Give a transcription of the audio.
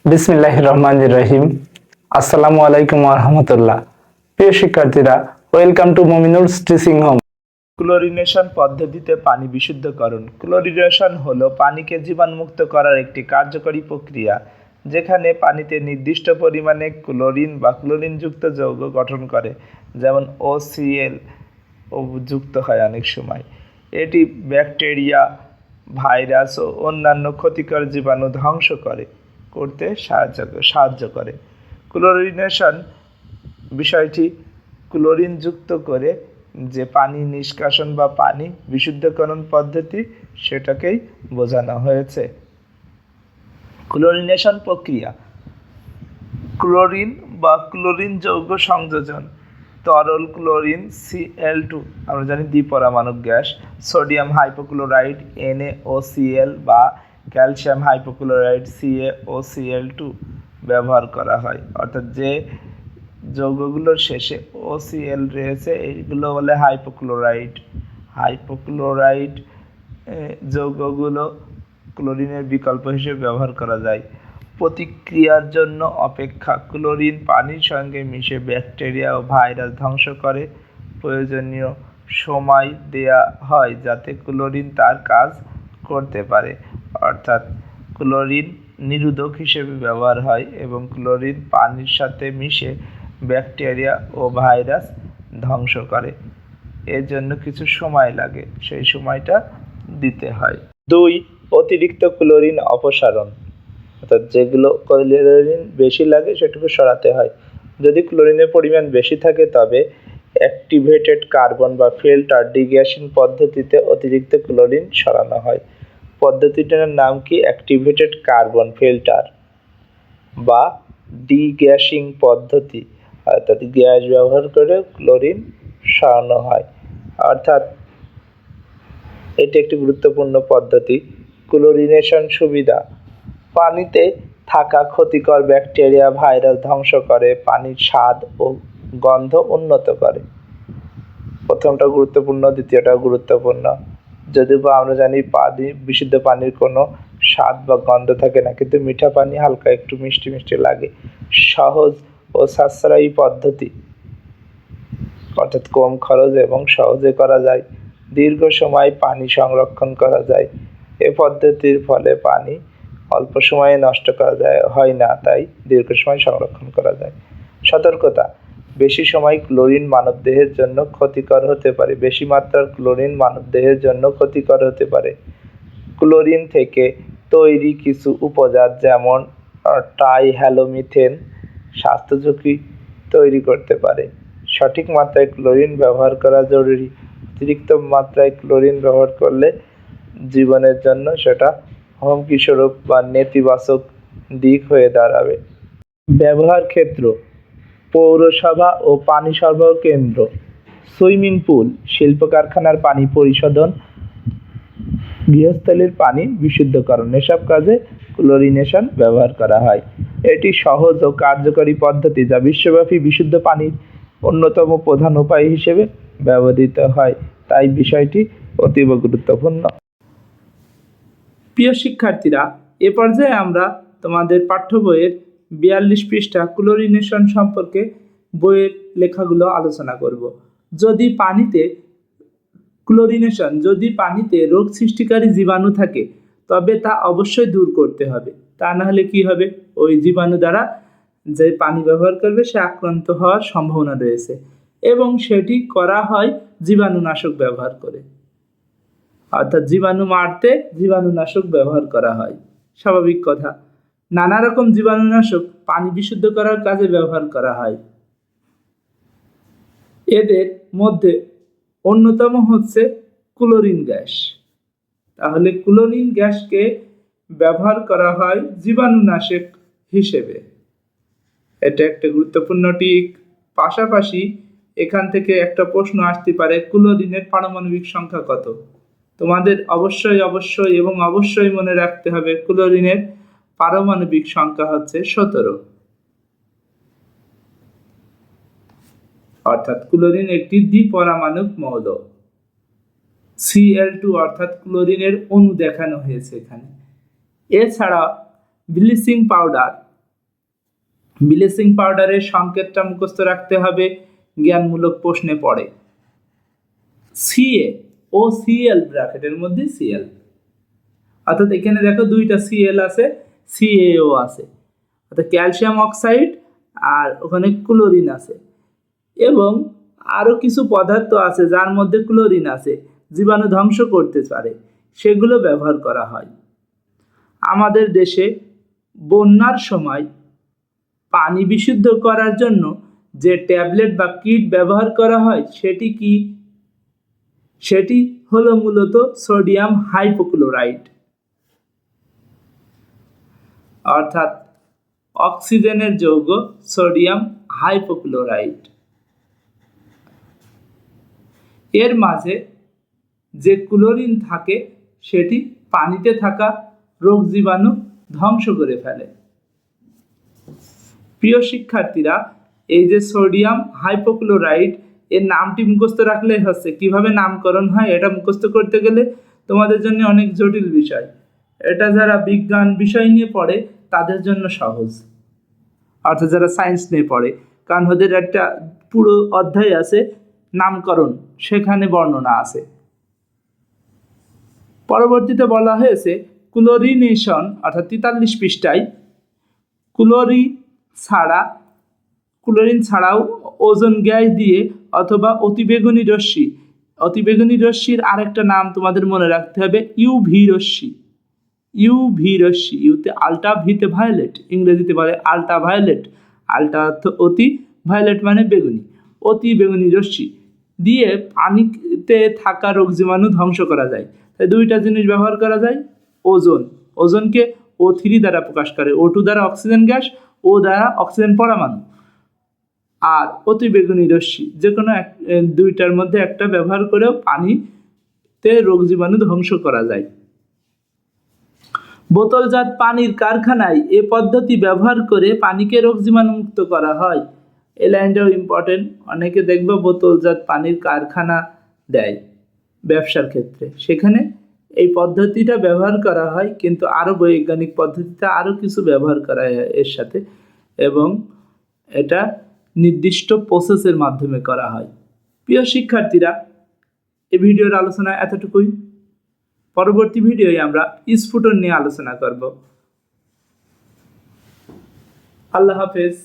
বিসমিল্লাহির রহমানির রহিম। আসসালামু আলাইকুম ওয়া রাহমাতুল্লাহ। প্রিয় শিক্ষার্থীরা, welcome to Muminul's teaching home. Chlorination পদ্ধতিতে পানি বিশুদ্ধকরণ। ক্লোরিনেশন হলো পানিকে জীবাণুমুক্ত করার একটি কার্যকরী প্রক্রিয়া, যেখানে পানিতে নির্দিষ্ট পরিমাণে ক্লোরিন বা ক্লোরিনযুক্ত যৌগ গঠন করে, যেমন OCl যুক্ত হয় অনেক সময়। এটি ব্যাকটেরিয়া, ভাইরাস ও অন্যান্য ক্ষতিকর জীবাণু ধ্বংস করতে সাহায্য করে। ক্লোরিনেশন বিষয়টি ক্লোরিন যুক্ত করে যে পানি নিষ্কাশন বা পানি বিশুদ্ধকরণ পদ্ধতি, সেটাকেই বোঝানো হয়েছে। ক্লোরিনেশন প্রক্রিয়া: ক্লোরিন বা ক্লোরিন যৌগ সংযোজন, তরল ক্লোরিন Cl2, আমরা জানি দ্বিপরমাণুক গ্যাস, সোডিয়াম হাইপোক্লোরাইড NaOCl বা ক্যালসিয়াম হাইপোক্লোরাইড CaOCl2 ব্যবহার করা হয়। অর্থাৎ যে যৌগগুলোর শেষে OCl রয়েছে এইগুলো বলে হাইপোক্লোরাইড যৌগগুলো ক্লোরিনের বিকল্প হিসেবে ব্যবহার করা যায়। প্রতিক্রিয়ার জন্য অপেক্ষা: ক্লোরিন পানির সঙ্গে মিশে ব্যাকটেরিয়া ও ভাইরাস ধ্বংস করে। প্রয়োজনীয় সময় দেয়া হয় যাতে ক্লোরিন তার কাজ করতে পারে, অর্থাৎ ক্লোরিন নিরোধক হিসেবে ব্যবহার হয় এবং ক্লোরিন পানির সাথে মিশে ব্যাকটেরিয়া ও ভাইরাস ধ্বংস করে। এর জন্য কিছু সময় লাগে, সেই সময়টা দিতে হয়। 2. অতিরিক্ত ক্লোরিন অপসারণ, অর্থাৎ যেগুলো ক্লোরিন বেশি লাগে সেটুকু সরাতে হয়। যদি ক্লোরিনের পরিমাণ বেশি থাকে তবে অ্যাক্টিভেটেড কার্বন বা ফিল্টার ডিগ্যাসিং পদ্ধতিতে অতিরিক্ত ক্লোরিন সরানো হয়। পদ্ধতিটার নাম কি? অ্যাক্টিভেটেড কার্বন ফিল্টার বা ডিগ্যাসিং পদ্ধতি, অর্থাৎ গ্যাস ব্যবহার করে ক্লোরিন সরানো হয়। অর্থাৎ এটি একটি গুরুত্বপূর্ণ পদ্ধতি। ক্লোরিনেশন সুবিধা: পানিতে থাকা ক্ষতিকর ব্যাকটেরিয়া, ভাইরাস ধ্বংস করে, পানির স্বাদ ও গন্ধ উন্নত করে। প্রথমটা গুরুত্বপূর্ণ, দ্বিতীয়টা গুরুত্বপূর্ণ। যদিও বা আমরা জানি বিশুদ্ধ পানির কোনো স্বাদ বা গন্ধ থাকে না, কিন্তু মিঠা পানি হালকা একটু মিষ্টি মিষ্টি লাগে। সহজ ও সাশ্রয়ী পদ্ধতি, অর্থাৎ কম খরচ এবং সহজে করা যায়। দীর্ঘ সময় পানি সংরক্ষণ করা যায়। এ পদ্ধতির ফলে পানি অল্প সময়ে নষ্ট হয় না, তাই দীর্ঘ সময় সংরক্ষণ করা যায়। সতর্কতা: বেশি সময় ক্লোরিন মানবদেহের জন্য ক্ষতিকর হতে পারে। বেশি মাত্রার ক্লোরিন মানবদেহের জন্য ক্ষতিকর হতে পারে। ক্লোরিন থেকে তৈরি কিছু উপজাত যেমন ট্রাইহ্যালোমিথেন স্বাস্থ্য ঝুঁকি তৈরি করতে পারে। সঠিক মাত্রায় ক্লোরিন ব্যবহার করা জরুরি। অতিরিক্ত মাত্রায় ক্লোরিন ব্যবহার করলে জীবনের জন্য সেটা হুমকিস্বরূপ বা নেতিবাচক দিক হয়ে দাঁড়াবে। ব্যবহার ক্ষেত্র: পৌরসভা ও পানি সরবরাহ কেন্দ্র, সুইমিং পুল, শিল্প কারখানার পানি পরিশোধন, গৃহস্থালির পানি বিশুদ্ধকরণ, এসব কাজে ক্লোরিনেশন ব্যবহার করা হয়। এটি সহজ ও কার্যকরী পদ্ধতি যা বিশ্বব্যাপী বিশুদ্ধ পানির অন্যতম প্রধান উপায় হিসেবে ব্যবহৃত হয়, তাই বিষয়টি অতীব গুরুত্বপূর্ণ। প্রিয় শিক্ষার্থীরা, এ পর্যায়ে আমরা তোমাদের পাঠ্য বইয়ের 42 পৃষ্ঠা ক্লোরিনেশন সম্পর্কে বইয়ের লেখাগুলো আলোচনা করব। যদি পানিতে রোগ সৃষ্টিকারী জীবাণু থাকে তবে তা অবশ্যই দূর করতে হবে, তা না হলে কি হবে? ওই জীবাণু দ্বারা যে পানি ব্যবহার করবে সে আক্রান্ত হওয়ার সম্ভাবনা রয়েছে, এবং সেটি করা হয় জীবাণুনাশক ব্যবহার করে। অর্থাৎ জীবাণু মারতে জীবাণুনাশক ব্যবহার করা হয়, স্বাভাবিক কথা। নানা রকম জীবাণুনাশক পানি বিশুদ্ধ করার কাজে ব্যবহার করা হয়। এদের মধ্যে অন্যতম হচ্ছে ক্লোরিন গ্যাস। তাহলে ক্লোরিন গ্যাসকে ব্যবহার করা হয় জীবাণুনাশক হিসেবে, এটা একটা গুরুত্বপূর্ণ দিক। পাশাপাশি এখান থেকে একটা প্রশ্ন আসতে পারে, ক্লোরিনের পারমাণবিক সংখ্যা কত? তোমাদের অবশ্যই মনে রাখতে হবে ক্লোরিনের পারমাণবিক সংখ্যা হচ্ছে 17। অর্থাৎ ক্লোরিন একটি দ্বিপরমাণুক মৌল। Cl2 অর্থাৎ ক্লোরিনের অণু দেখানো হয়েছে এখানে। এছাড়া ব্লিচিং পাউডার ব্লিচিং পাউডারের সংকেতটা মুখস্থ রাখতে হবে, জ্ঞানমূলক প্রশ্নে পড়ে। সিএ ও সিএল ব্র্যাকেটের মধ্যে সিএল, অর্থাৎ এখানে দেখো দুইটা সিএল আছে, সিএও আছে, অর্থাৎ ক্যালসিয়াম অক্সাইড আর ওখানে ক্লোরিন আছে। এবং আরও কিছু পদার্থ আছে যার মধ্যে ক্লোরিন আছে, জীবাণু ধ্বংস করতে পারে, সেগুলো ব্যবহার করা হয়। আমাদের দেশে বন্যার সময় পানি বিশুদ্ধ করার জন্য যে ট্যাবলেট বা কিট ব্যবহার করা হয় সেটি কি? সেটি হলো মূলত সোডিয়াম হাইপোক্লোরাইট, অর্থাৎ অক্সিজেনের যৌগ সোডিয়াম হাইপোক্লোরাইট। এর মাঝে যে ক্লোরিন থাকে সেটি পানিতে থাকা রোগ জীবাণু ধ্বংস করে ফেলে। প্রিয় শিক্ষার্থীরা, এই যে সোডিয়াম হাইপোক্লোরাইট এর নামটি মুখস্থ রাখলেই হচ্ছে। কিভাবে নামকরণ হয় এটা মুখস্থ করতে গেলে তোমাদের জন্য অনেক জটিল বিষয়। এটা যারা বিজ্ঞান বিষয় নিয়ে পড়ে তাদের জন্য সহজ, অর্থাৎ যারা সায়েন্স নিয়ে পড়ে, কারণ ওদের একটা পুরো অধ্যায় আছে নামকরণ, সেখানে বর্ণনা আছে। পরবর্তীতে বলা হয়েছে ক্লোরিনেশন, অর্থাৎ 43 পৃষ্ঠায় ক্লোরিন ছাড়াও ওজোন গ্যাস দিয়ে অথবা অতিবেগুনি রশ্মির আরেকটা নাম তোমাদের মনে রাখতে হবে ইউভি রশ্মি। ইউতে আলট্রা, ভিতে ভায়োলেট, ইংরেজিতে বলে আলট্রা ভায়োলেট। আলট্রা অর্থ অতি, ভায়োলেট মানে বেগুনি। অতি বেগুনি রশ্মি দিয়ে পানিতে থাকা রোগ জীবাণু ধ্বংস করা যায়। তাই দুইটা জিনিস ব্যবহার করা যায়। ওজোনকে O3 দ্বারা প্রকাশ করে, O2 দ্বারা অক্সিজেন গ্যাস, O দ্বারা অক্সিজেন পরমাণু। আর অতি বেগুনি রশ্মি যে কোনো দুইটার মধ্যে একটা ব্যবহার করেও পানিতে রোগ জীবাণু ধ্বংস করা যায়। বোতলজাত পানির কারখানায় এ পদ্ধতি ব্যবহার করে পানিকে রোগ জীবাণু মুক্ত করা হয়। এই লাইনটাও ইম্পর্টেন্ট। অনেকে দেখবে বোতলজাত পানির কারখানা দেয় ব্যবসার ক্ষেত্রে, সেখানে এই পদ্ধতিটা ব্যবহার করা হয়, কিন্তু আরও বৈজ্ঞানিক পদ্ধতিতে আরও কিছু ব্যবহার করা হয় এর সাথে, এবং এটা নির্দিষ্ট প্রসেসের মাধ্যমে করা হয়। প্রিয় শিক্ষার্থীরা, এই ভিডিওর আলোচনা এতটুকুই। পরবর্তী ভিডিওয়ে আমরা স্ফুটন নিয়ে আলোচনা করব। আল্লাহ হাফেজ।